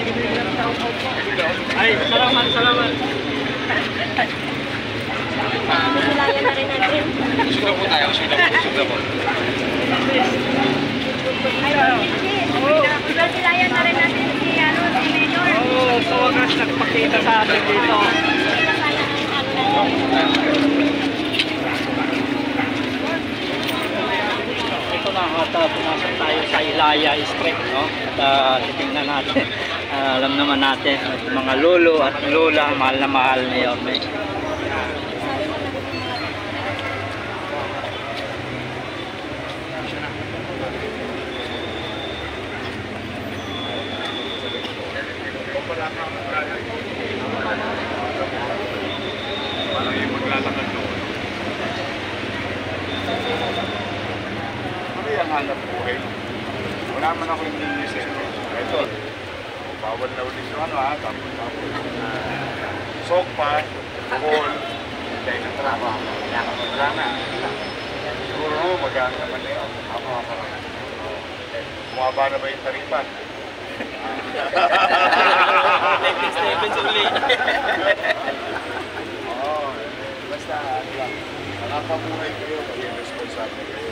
Ay, salamat, salamat. Silayan na rin natin. Suga po tayo, suga po. Silayan na rin natin si Mayor. Oo, sa wagas nagpakita sa atin dito. Ito na at pumasok tayo sa Ilaya Street, no? At titingnan natin. Alam naman natin, mga lolo at lola, mahal na mahal na yun. Parang yung maglalakad doon. Ano yung hanap buhay? Wala man ako yung nilisin. Ito. Bawal na ulit yung ano ha. Tapos. Sokpa, buhol, hintay ng trabaho. Wala na. Siguro magaan naman na yun. Bumaba na ba yung taripan? Stevens uli. Oo. Basta, nakapabuhay kayo, maging responsable kayo.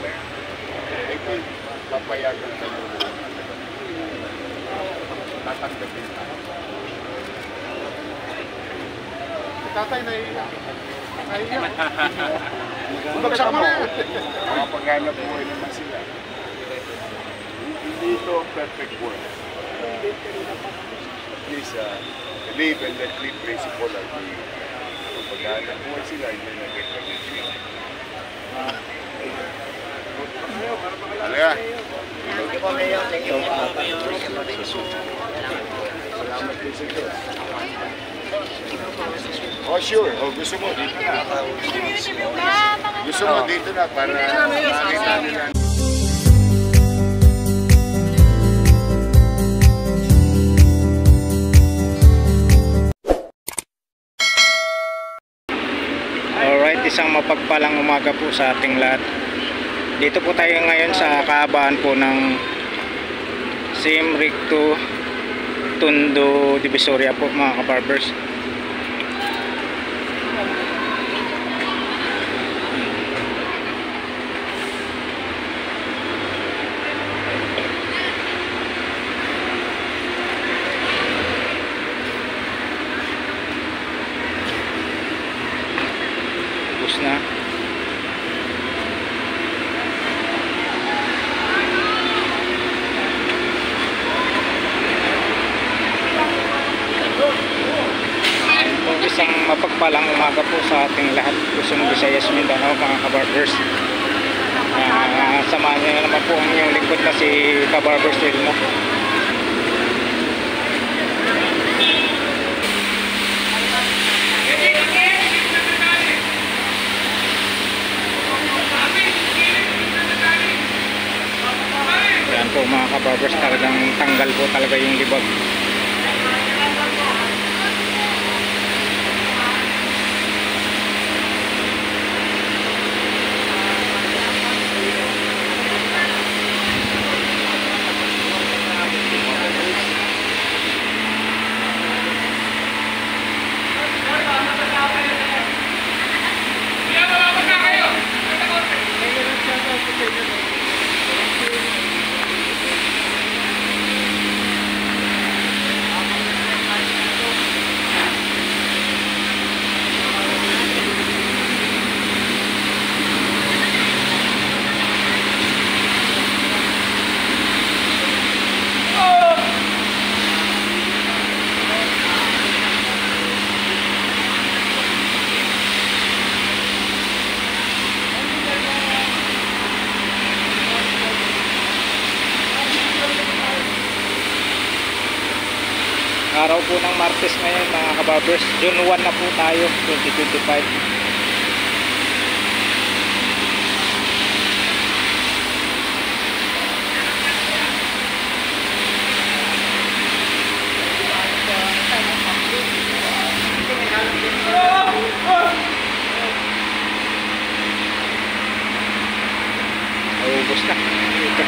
Ito, papayagan kayo. Tatanggapin tayo. Tatay, naiiyak. Bagsak mo! Makapaghanap buhay naman sila. Hindi ito perfect world. Please, live and let live principle at the paghanap buhay sila, hindi na recognition. Ano yan? Thank you po, Mayor. Thank you po. Salamat din sa Diyos. Oh, sure. Oh, gusto mo dito na. Gusto mo dito na para makita nila. Alright, isang mapagpalang umaga po sa ating lahat. Dito po tayo ngayon sa kahabaan po ng Siem Reap to Tondo Divisoria po mga kabarbers. Bus na. Isang mapagpalang umaga po sa ating lahat, Luzon, Visayas, Mindanao mga kabarbers. Samahan niyo na naman po ang inyong lingkod na si Kabarbers Elmo. Yan po mga kabarbers, talagang tanggal po talaga yung libag. Araw po ng Martes ngayon mga kabarbers, June 1 na po tayo, 2025. Ubos na dito.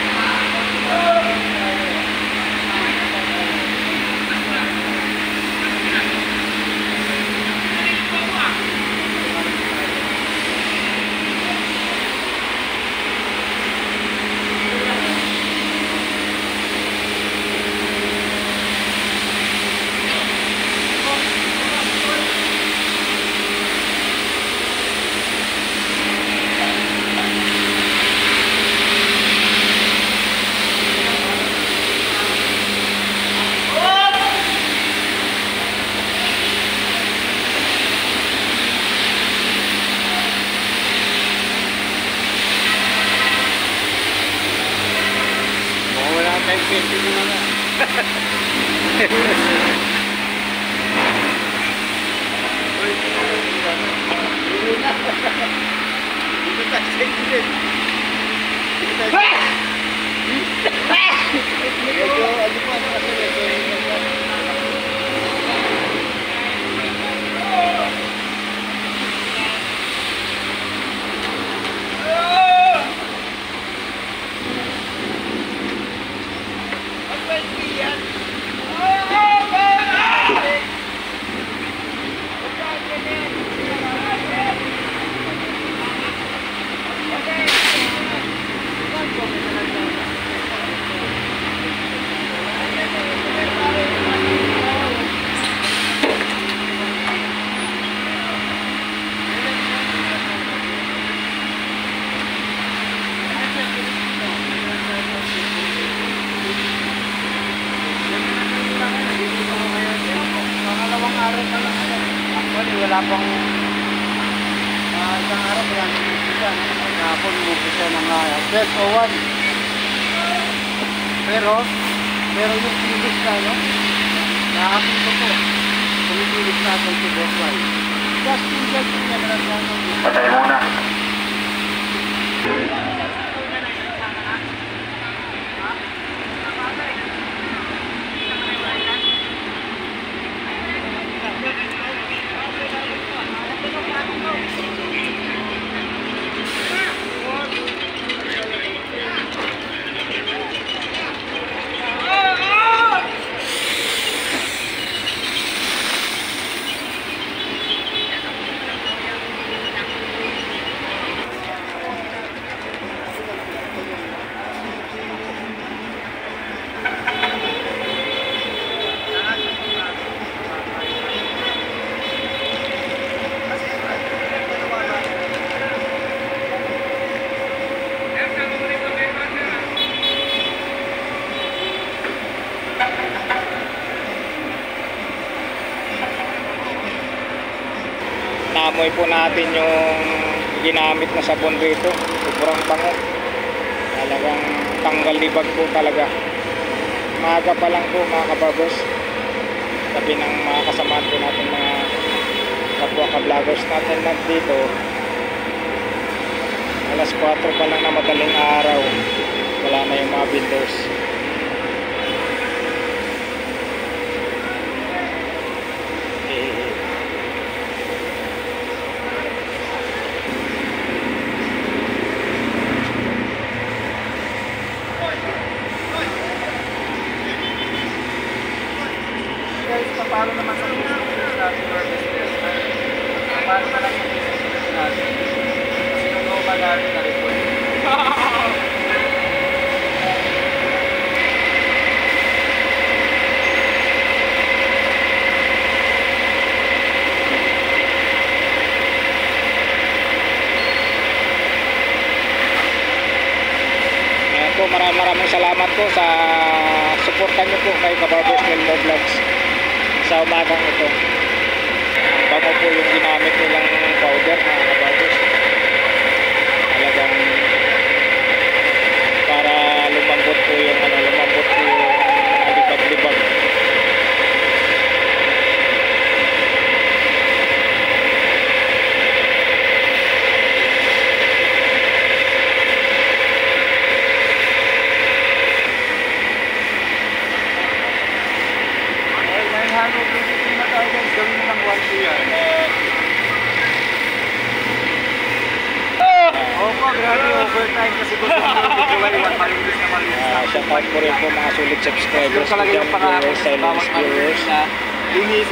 Wala pang isang araw wala nang umpisa. Kahapon umpisa ng 12:01. Pero yung kilos na yun, nakakapin ko po. Kumikilos na ako si Bosway. Just na lang. Patay muna. Naamoy po natin yung ginamit na sabon rito. Sobrang bango. Talagang tanggal libag po talaga. Maaga pa lang po mga kabagos. Sabi ng mga kasamaan po natin, mga kapwa ka-vloggers natin nandito. Alas 4 pa lang na madaling araw. Wala na yung mga vendors. Paano naman sa business natin or business natin? Paano na lang sa business natin? Kasi yung normal natin na report. Ayan po, maraming salamat po sa suportan niyo po kay Kabarbers Nilmo Vlogs sa umagang ito. Bango po yung ginamit nilang powder mga kabagos. Talagang para lumambot po yung libag-libag. Gawin mo ng 1 year. Opo, grabe overtime kasi gusto mo yung July 1 malinis na malinis. Shout out po rin po mga sulit subscribers ko dyan, viewers, silence viewers.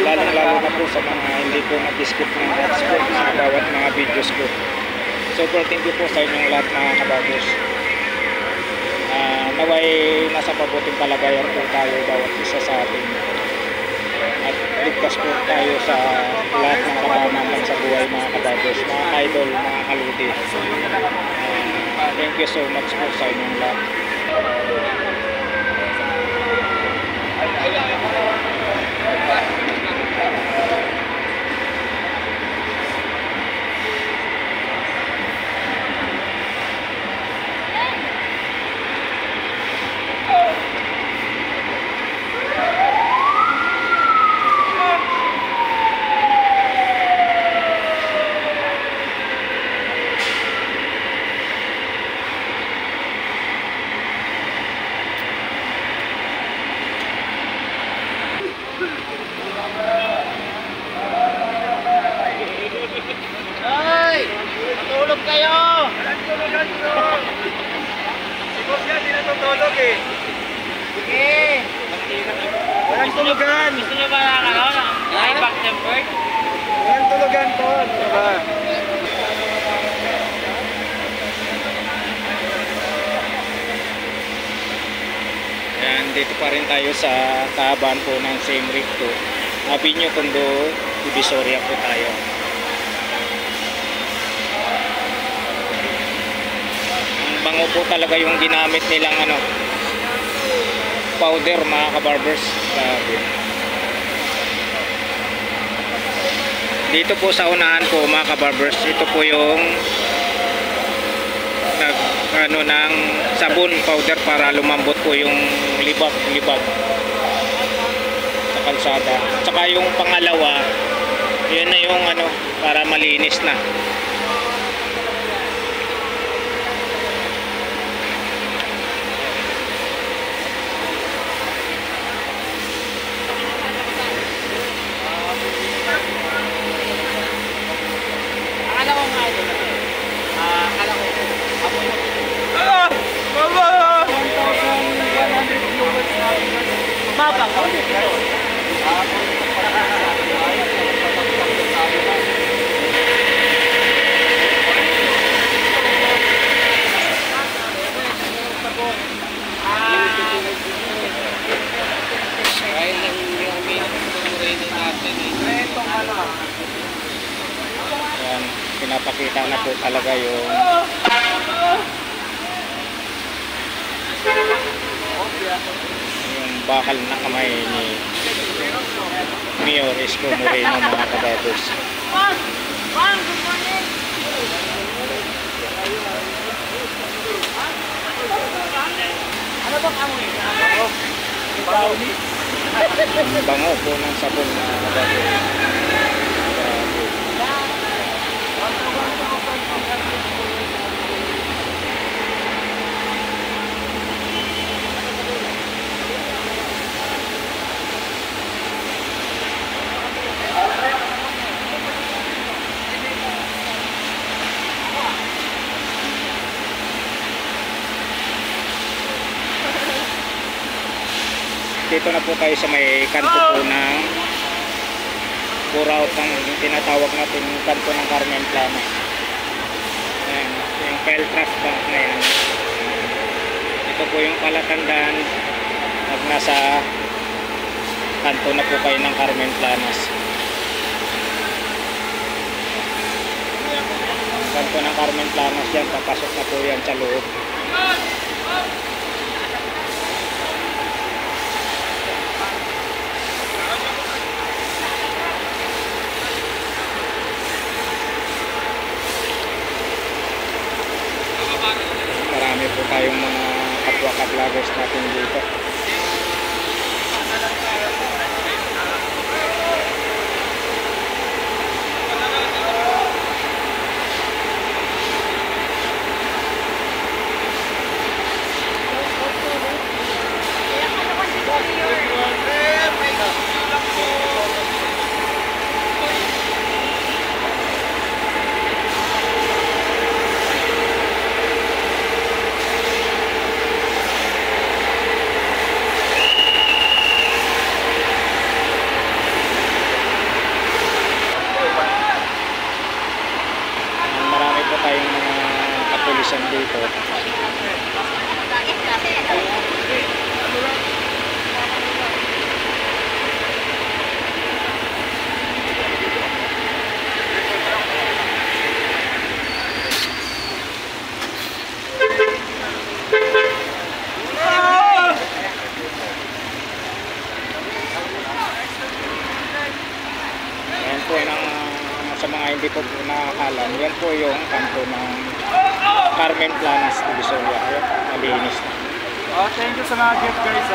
Lalong-lalo na po sa mga hindi po nag-skip ng ads po sa bawat mga videos ko. Super thank you po sa inyong lahat mga kabagos. Naway nasa mabuting kalagayan po tayo bawat isa sa atin. At ligtas po tayo sa lahat ng kapamanan sa buhay mga kabagos, mga idol, mga kaludi. Thank you so much po sa inyong lahat. tulugan. Gusto nyo ba ng ano? Ng back tempered? Yan tulugan to. Diba? Ayan, dito pa rin tayo sa kahabaan po ng Siem Reap 2. Avenue Tondo, Divisoria po tayo. Ang bango po talaga yung ginamit nilang ano, powder mga kabarbers. Grabe. Dito po sa unahan po mga kabarbers, ito po yung ano ng sabon powder para lumambot po yung libag sa kalsada. Tsaka yung pangalawa, yun na yung ano para malinis na. Akala ko nga ito. Akala ko amoy mo. Mama! 1,100 viewers na. Mababa ko dito. Dahil lang yung minute natin eh. Itong ano. Ayan, pinapakita na po talaga yung bakal na kamay ni Mayor Isko Moreno mga kabarbers. Ano bang amoy? Ang bango po ng sabon mga kabarbers. Dito na po tayo sa may kanto po ng Buraut ng tinatawag natin kanto ng Carmen Planas. Ayan, yung Peltras Bank na yan. Ito po yung palatandaan pag nasa kanto na po kayo ng Carmen Planas. Kanto ng Carmen Planas yan, papasok na po yan sa loob. Marami po tayong mga kapwa ka-vloggers natin dito. Marami po tayong mga kapulisan dito. Yan po ng sa mga hindi po nakakalam, yan po yung kanto ng Carmen Planas, Divisoria. Ayan, malinis na. Oh, thank you sa mga gift guys.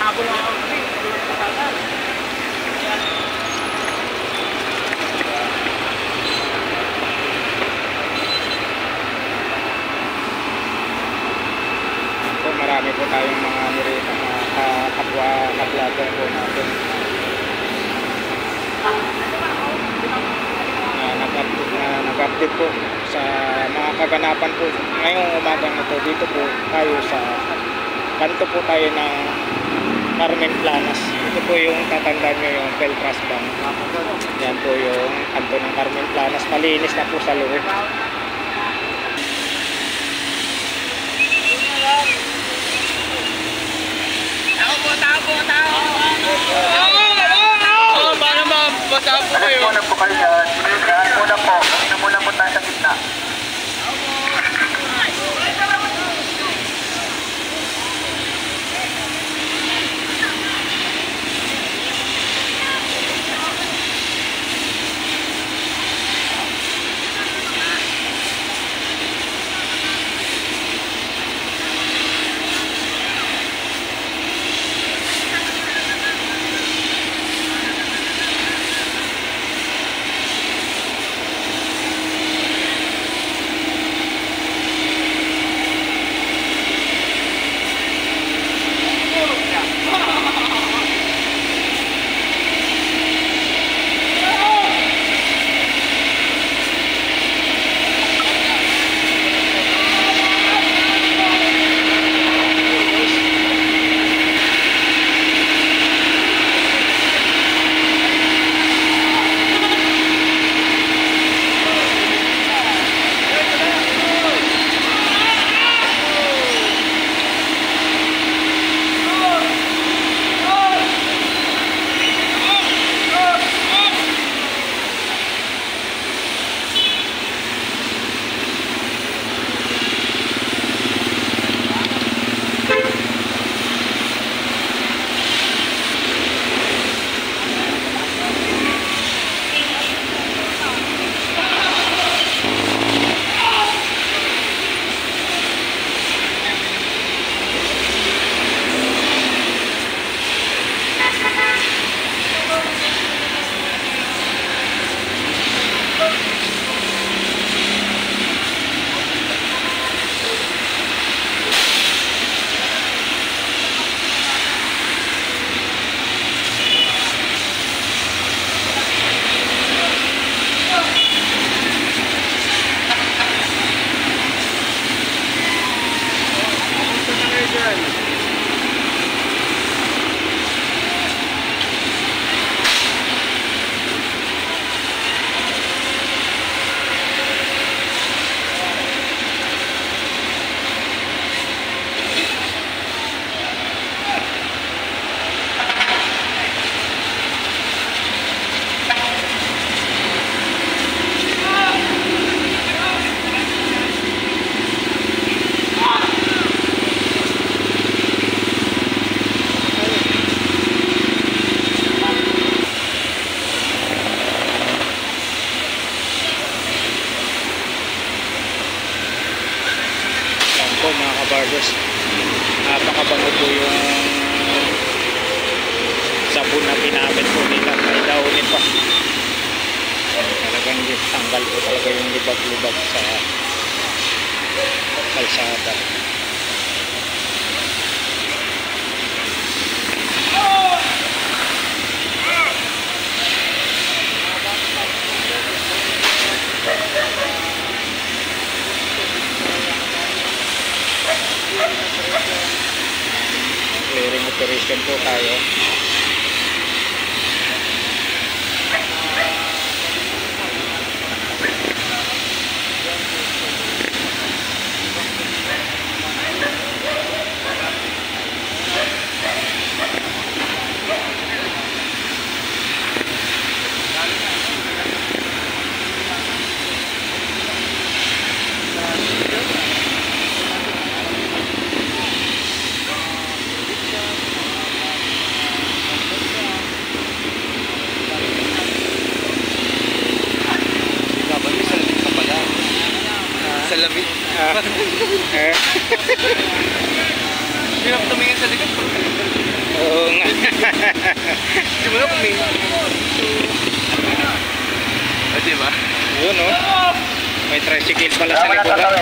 Habol ako. tayong mga kapwa-vlogger po natin nag-update po sa mga kaganapan po ngayong umagang ito. Dito po tayo sa kanto po tayo ng Carmen Planas. Ito po yung tatandaan nyo yung Peltras Bank. Yan po yung kanto ng Carmen Planas. Malinis na po sa loob. Alis muna po kayo dyan. Daan muna po. Kanina muna po tayo sa gitna. Barbers, napakabango po yung sabon na ginamit po nila. May daunin pa, talagang tanggal po talaga yung libag-libag sa kalsada. Clearing operation po tayo. Salamit. Hirap tumingin sa likod. Oo nga. Di mo na kumingin. Diba? Yun o. May tricycle pala sa likuran.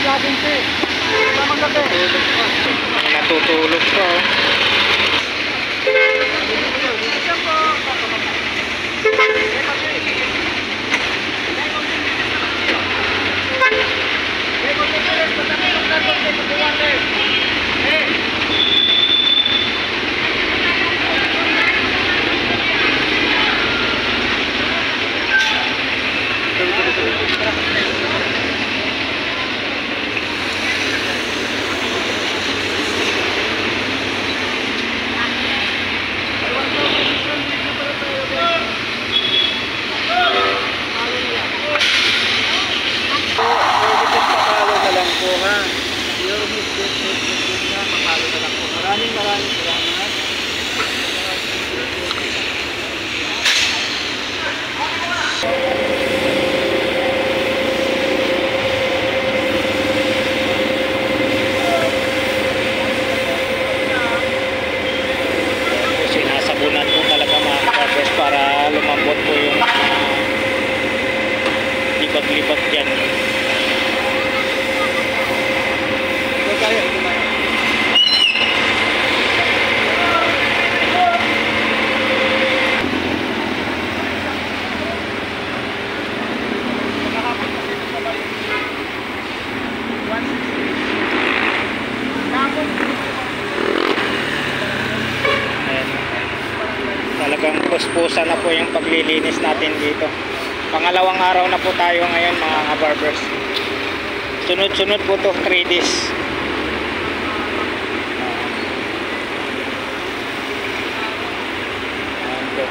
natin, te. Tamang gabi. Natutulog pa oh. Maraming salamat. Sinasabunan po talaga mga kabarbers para lumambot po yung libag-libag dyan. Talagang puspusa na po yung paglilinis natin dito. Pangalawang araw na po tayo ngayon mga kabarbers. Sunod-sunod po to 3 days. Ayan po.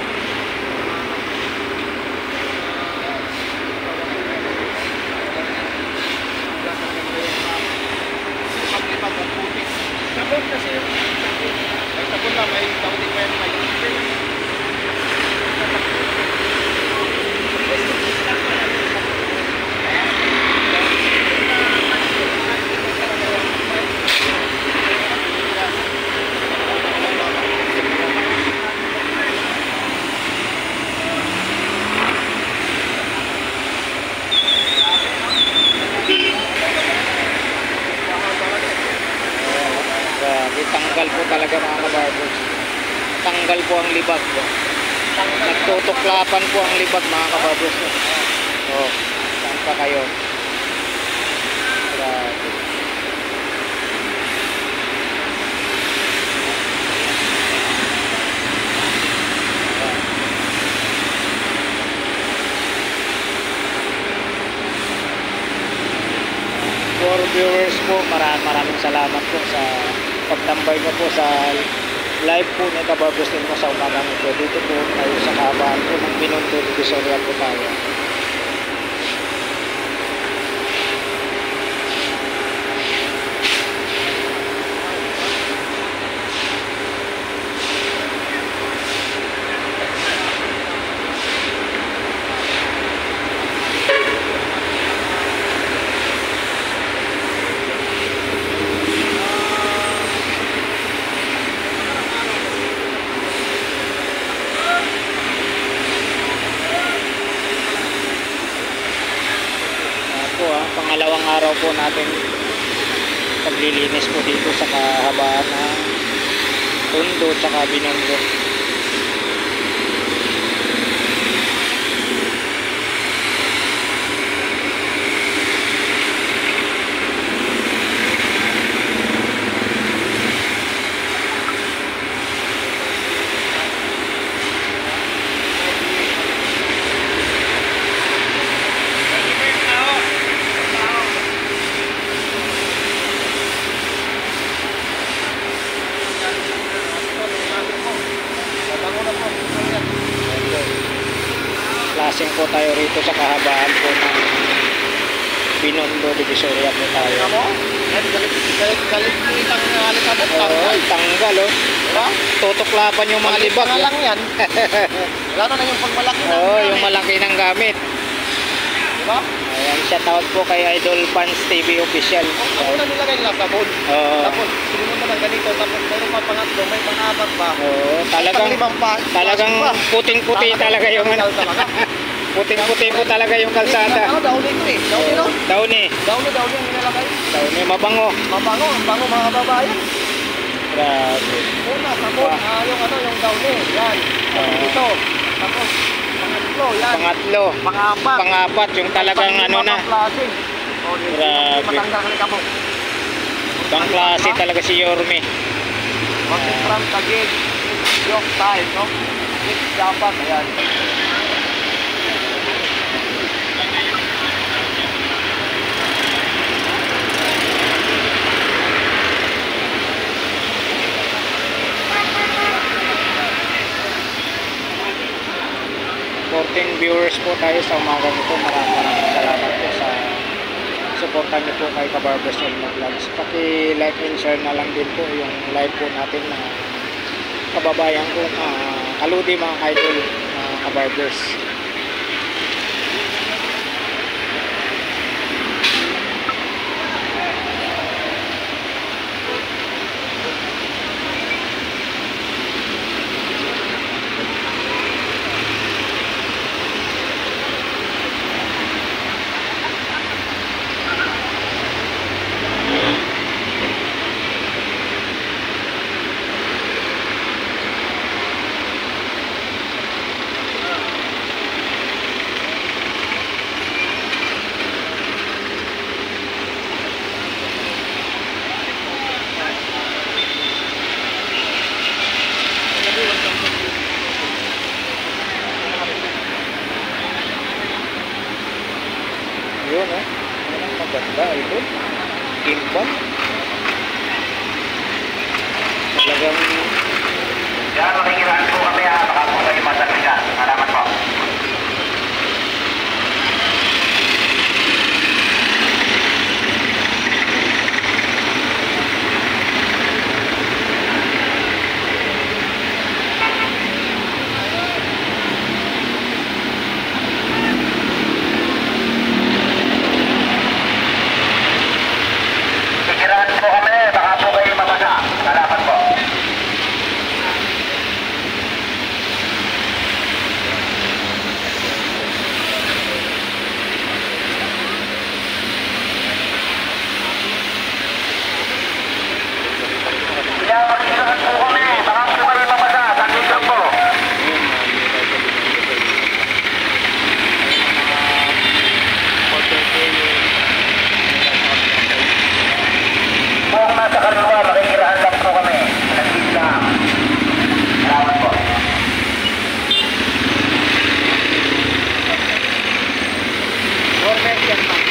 Sabon kasi yung may sabon na may sabon din may Tanggal po talaga mga kabarbers. Tanggal po ang libag po. Nagtutuklapan po ang libag mga kabarbers. Oh, saan pa kayo? Grabe. For viewers po, maraming salamat po sa pagtambay nyo po sa live po ni Kabarbers din mo sa umagang ito. Dito po tayo sa kahabaan po ng Binondo, Divisoria po tayo. Pangalawang araw po natin paglilinis po dito sa kahabaan ng Tondo at Binondo. Lasing po tayo rito sa kahabaan po ng Binondo, Divisoria po tayo. Ano? Galit mo itang alikabot. Oo, tanggal oh. Diba? Tutuklapan yung mga libag. Wala lang yan. Lalo na yung pagmalaki ng Oo, gamit. yung malaki ng gamit. Diba? Ayan, shoutout po kay Idol Fans TV Official. Ako na nilagay nila sabon. Oo. Tapos, sinunod mo ng ganito. Tapos, mayroon pa pangatlo, may pang-apat pa. Oo, talagang Pang-limang pa. talagang puting-puti talaga yung ano. Puting-puti po talaga yung kalsada. Ano, daw ito eh. Daw ito. Downy. Daw ang nilalagay. Downy, mabango. Mabango, ang bango mga kababayan. Grabe. Una, tapos, yung ano, yung daw yan. Ito. Tapos, pangatlo, yan. Pangatlo. Pangapat. Pangapat, yung talagang ano na. Klase. Grabe. Matanggal ka ni Kamo. Ibang klase talaga si Yorme. Mag-from Taguig. Yok time, no? Next dapat, ayan. Viewers po tayo sa umaga nito. Maraming salamat po sa suporta niyo po kay Kabarbers Olmo Vlogs. Paki-like and share na lang din po yung live po natin na kababayan ko, kaludi mga idol, Kabarbers. Yun eh. Yan ang maganda ito. Kimbang. Talagang Yan, makikiraan po kami ha. Baka po kayo masabihan. Salamat po. Makikiraan po kami. Baka po kayo masabihan. Salamat po. Yan, makikiraan po kami. Baka po kayo masabihan. Sandito po. Kung nasa kaliwa, makikiraan lang po kami. Nandito lang. Salamat po. Perfect yan, ma'am.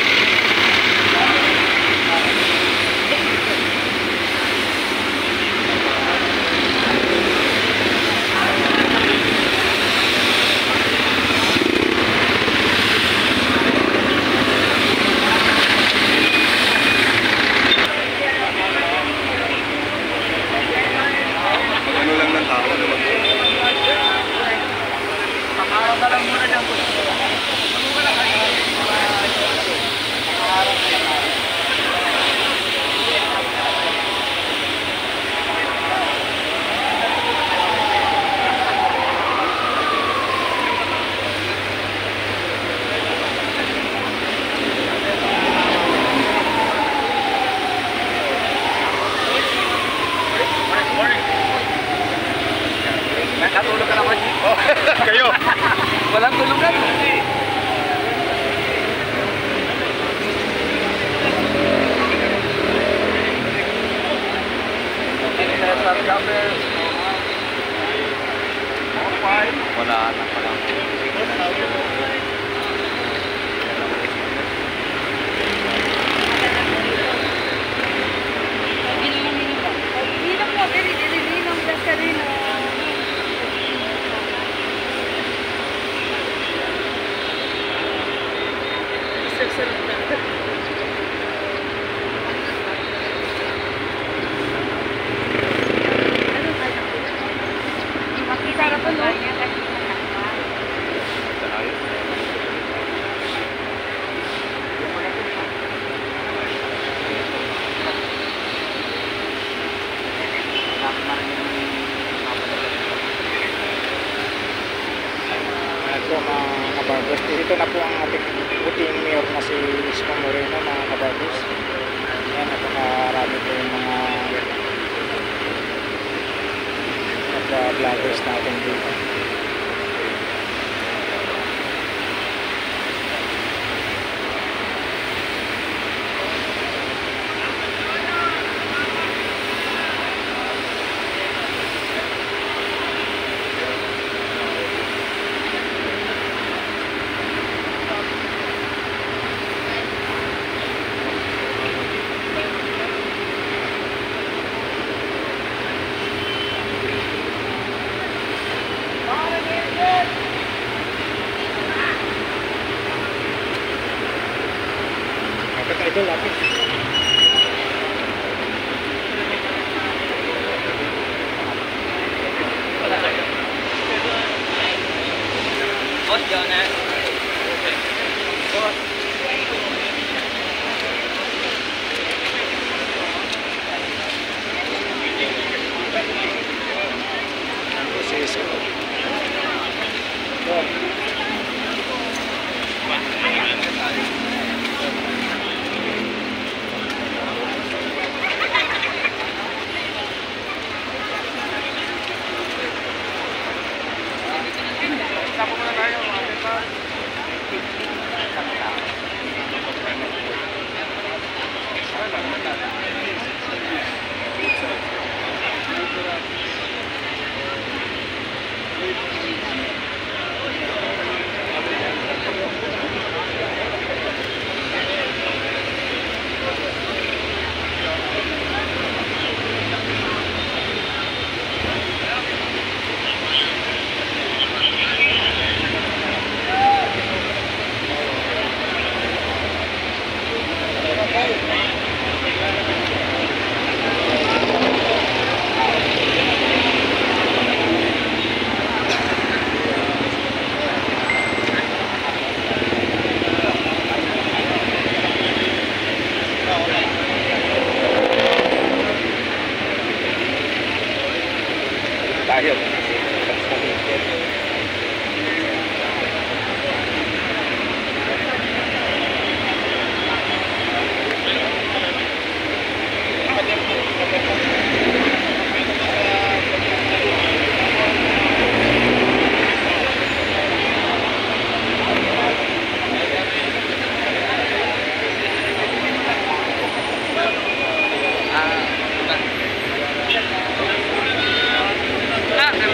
Ano lang ng tao naman. Pakaharap na lang muna dyan po. Natulog ka naman. Kayo! Walang tulugan. Wala na pala. Ninong mo, dili ninong da sarino. Makita na po, no? ito mga kabagos. Dito na po ang ating puting mayor na si Isko Moreno mga kabagos. Yan, napakarami po yung mga vloggers natin dito. Lapit na ito, lapit. Boss, John, ha? Si Isko. Doon. Tayo. Ah,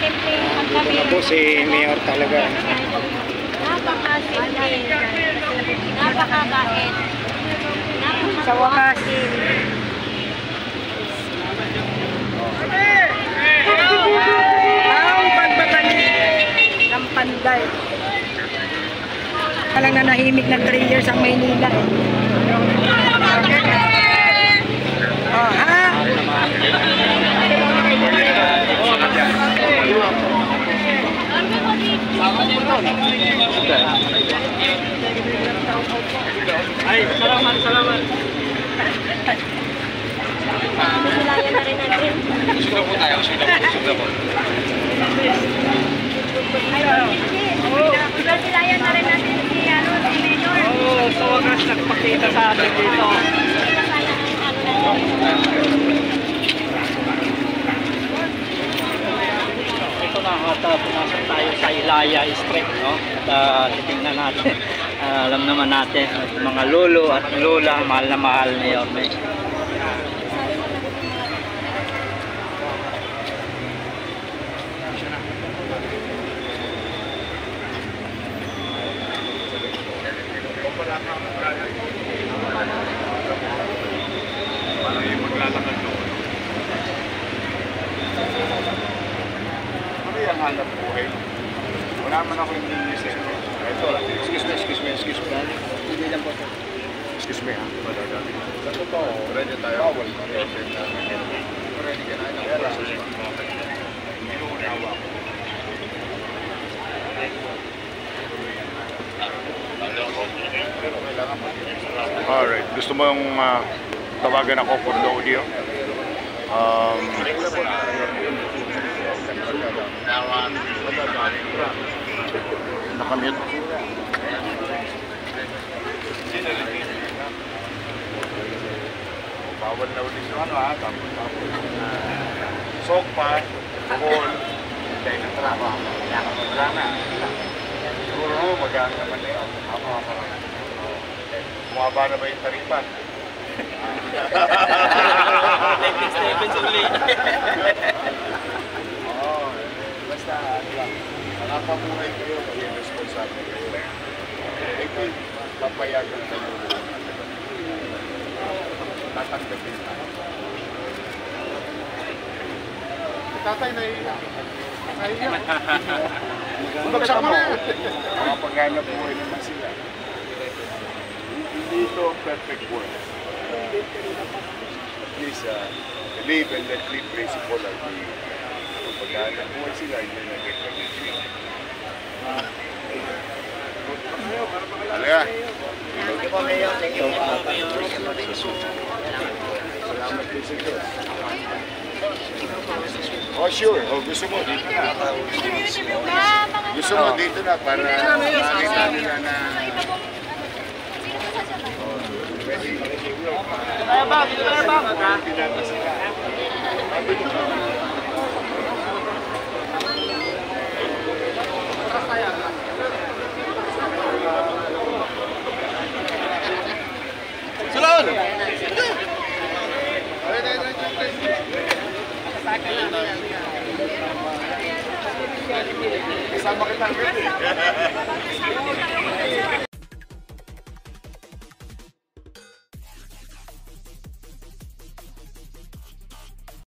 Simple magkami. Ito na po si Mayor talaga. Napakasimple. Napakabait. Sa wakas, ang pagbabalik ng Panday. Walang nanahimik ng 3 years ang Maynila. Oh, ha? Ay, salamat, salamat. Silayan na rin natin. Suga po tayo, suga po. Silayan na rin natin si Mayor. Oo, sa wakas nagpakita sa atin dito. Ito na at pumasok tayo sa Ilaya Street, no? At titingnan natin. Alam naman natin, mga lolo at lola, mahal na mahal ni Yorme. Parang yung maglalakad doon. Ano yung hanap buhay? Wala man ako yung English eh. Ito, excuse me. Hindi lang po. Excuse me ha. Sa totoo, ready tayo. Bawal pa. Ready ka na ng process. Hindi ko unawa ko. Pero kailangan mag-i-extra. Alright. Gusto mo yung tawagan ako for the audio? Nakamute. Bawal na ulit yung ano ha. Tapos soak pa, bukol, hintay ng trabaho. Wala na. Siguro magaan naman na yun. Bumaba na ba yung taripan? Stevens uli. Oo. Basta, ano lang. Nakapabuhay kayo, maging responsable kayo. Ito, papayagan kayo. Tatanggapin tayo. Tatay, naiiyak. Naiiyak. Bagsak mo na. Makapaghanap buhay naman sila. Hindi ito perfect world. Please, live and let live principle at the paghanap buhay sila, hindi na get pag-ibig. Alaga. Thank you po, Mayor. Thank you. Salamat din sa Diyos. Oh, sure. Oh, gusto mo, dito na. Gusto mo, dito na para makita nila na... Kaya ba? Kaya ba? Pinata sila. Salon! Kasama kita.